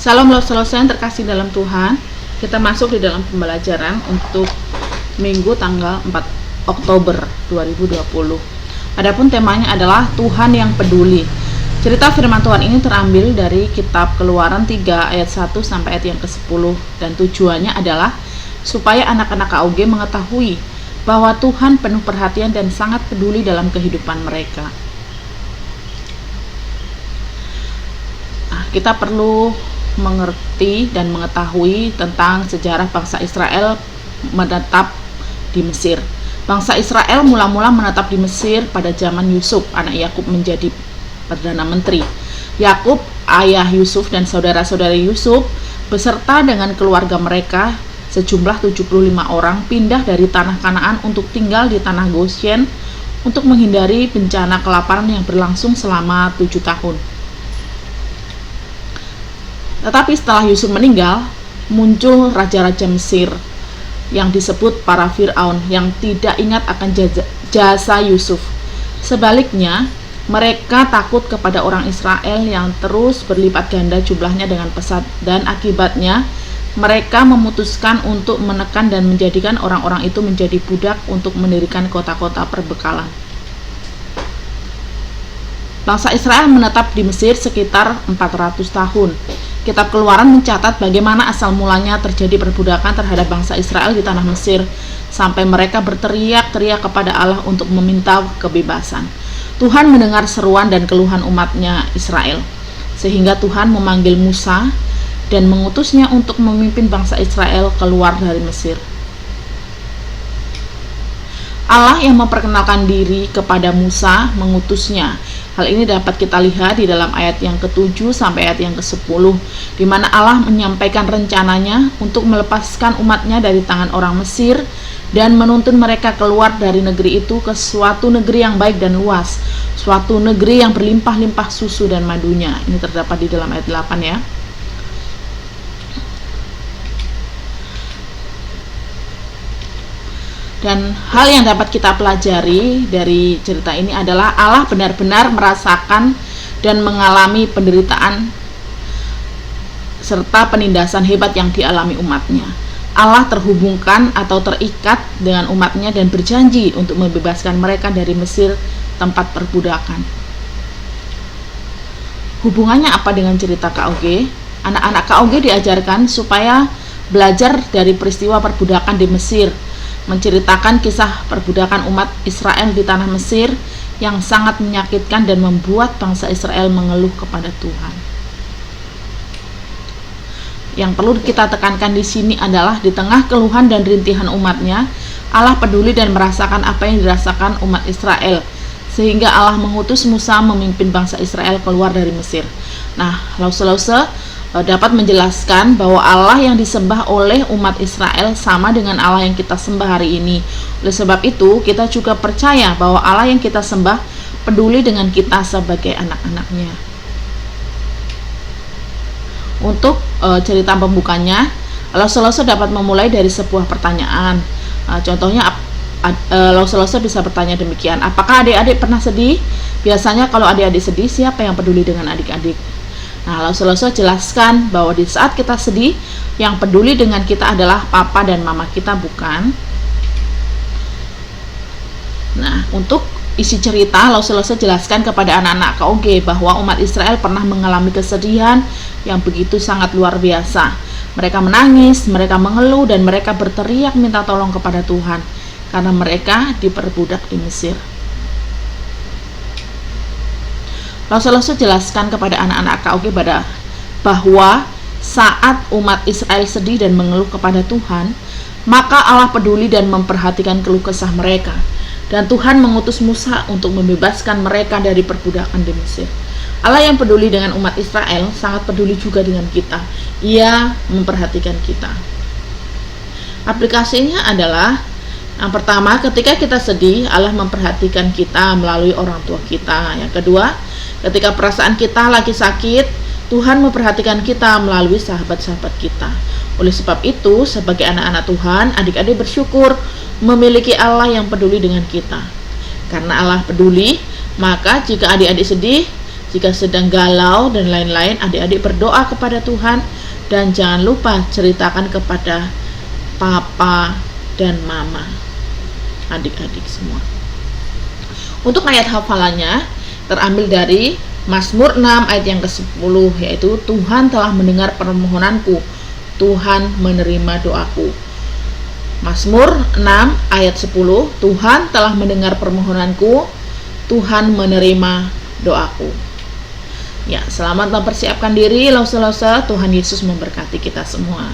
Salam selesai yang terkasih dalam Tuhan. Kita masuk di dalam pembelajaran untuk Minggu tanggal 4 Oktober 2020. Adapun temanya adalah Tuhan yang peduli. Cerita firman Tuhan ini terambil dari kitab Keluaran 3 ayat 1 sampai ayat yang ke-10, dan tujuannya adalah supaya anak-anak KUG mengetahui bahwa Tuhan penuh perhatian dan sangat peduli dalam kehidupan mereka. Kita perlu mengerti dan mengetahui tentang sejarah bangsa Israel menetap di Mesir. Bangsa Israel mula-mula menetap di Mesir pada zaman Yusuf, anak Yakub, menjadi Perdana Menteri. Yakub, ayah Yusuf, dan saudara-saudari Yusuf beserta dengan keluarga mereka sejumlah 75 orang pindah dari tanah Kanaan untuk tinggal di tanah Goshen untuk menghindari bencana kelaparan yang berlangsung selama 7 tahun. Tetapi setelah Yusuf meninggal, muncul raja-raja Mesir yang disebut para Fir'aun yang tidak ingat akan jasa Yusuf. Sebaliknya, mereka takut kepada orang Israel yang terus berlipat ganda jumlahnya dengan pesat, dan akibatnya mereka memutuskan untuk menekan dan menjadikan orang-orang itu menjadi budak untuk mendirikan kota-kota perbekalan. Bangsa Israel menetap di Mesir sekitar 400 tahun. Kitab Keluaran mencatat bagaimana asal mulanya terjadi perbudakan terhadap bangsa Israel di tanah Mesir, sampai mereka berteriak-teriak kepada Allah untuk meminta kebebasan. Tuhan mendengar seruan dan keluhan umatnya Israel, sehingga Tuhan memanggil Musa dan mengutusnya untuk memimpin bangsa Israel keluar dari Mesir. Allah yang memperkenalkan diri kepada Musa mengutusnya. Hal ini dapat kita lihat di dalam ayat yang ke-7 sampai ayat yang ke-10, di mana Allah menyampaikan rencananya untuk melepaskan umatnya dari tangan orang Mesir dan menuntun mereka keluar dari negeri itu ke suatu negeri yang baik dan luas, suatu negeri yang berlimpah-limpah susu dan madunya. Ini terdapat di dalam ayat 8 ya. Dan hal yang dapat kita pelajari dari cerita ini adalah Allah benar-benar merasakan dan mengalami penderitaan serta penindasan hebat yang dialami umatnya. Allah terhubungkan atau terikat dengan umatnya dan berjanji untuk membebaskan mereka dari Mesir, tempat perbudakan. Hubungannya apa dengan cerita KUG? Anak-anak KUG diajarkan supaya belajar dari peristiwa perbudakan di Mesir, menceritakan kisah perbudakan umat Israel di tanah Mesir yang sangat menyakitkan dan membuat bangsa Israel mengeluh kepada Tuhan. Yang perlu kita tekankan di sini adalah di tengah keluhan dan rintihan umatnya, Allah peduli dan merasakan apa yang dirasakan umat Israel, sehingga Allah mengutus Musa memimpin bangsa Israel keluar dari Mesir. Nah, lause dapat menjelaskan bahwa Allah yang disembah oleh umat Israel sama dengan Allah yang kita sembah hari ini. Oleh sebab itu, kita juga percaya bahwa Allah yang kita sembah peduli dengan kita sebagai anak-anaknya. Untuk cerita pembukanya, lause dapat memulai dari sebuah pertanyaan. Contohnya, lause bisa bertanya demikian: apakah adik-adik pernah sedih? Biasanya kalau adik-adik sedih, siapa yang peduli dengan adik-adik? Nah, lause jelaskan bahwa di saat kita sedih, yang peduli dengan kita adalah papa dan mama kita, bukan? Nah, untuk isi cerita, lause jelaskan kepada anak-anak KUG bahwa umat Israel pernah mengalami kesedihan yang begitu sangat luar biasa. Mereka menangis, mereka mengeluh, dan mereka berteriak minta tolong kepada Tuhan karena mereka diperbudak di Mesir. Lause jelaskan kepada anak-anak KUG bahwa saat umat Israel sedih dan mengeluh kepada Tuhan, maka Allah peduli dan memperhatikan keluh kesah mereka. Dan Tuhan mengutus Musa untuk membebaskan mereka dari perbudakan di Mesir. Allah yang peduli dengan umat Israel sangat peduli juga dengan kita. Ia memperhatikan kita. Aplikasinya adalah, yang pertama, ketika kita sedih, Allah memperhatikan kita melalui orang tua kita. Yang kedua, ketika perasaan kita lagi sakit, Tuhan memperhatikan kita melalui sahabat-sahabat kita. Oleh sebab itu, sebagai anak-anak Tuhan, adik-adik bersyukur memiliki Allah yang peduli dengan kita. Karena Allah peduli, maka jika adik-adik sedih, jika sedang galau dan lain-lain, adik-adik berdoa kepada Tuhan Dan jangan lupa ceritakan kepada papa dan mama, adik-adik semua. Untuk ayat hafalannya terambil dari Mazmur 6 ayat yang ke-10, yaitu Tuhan telah mendengar permohonanku, Tuhan menerima doaku. Mazmur 6 ayat 10, Tuhan telah mendengar permohonanku, Tuhan menerima doaku. Ya, selamat mempersiapkan diri, lause-lause. Tuhan Yesus memberkati kita semua.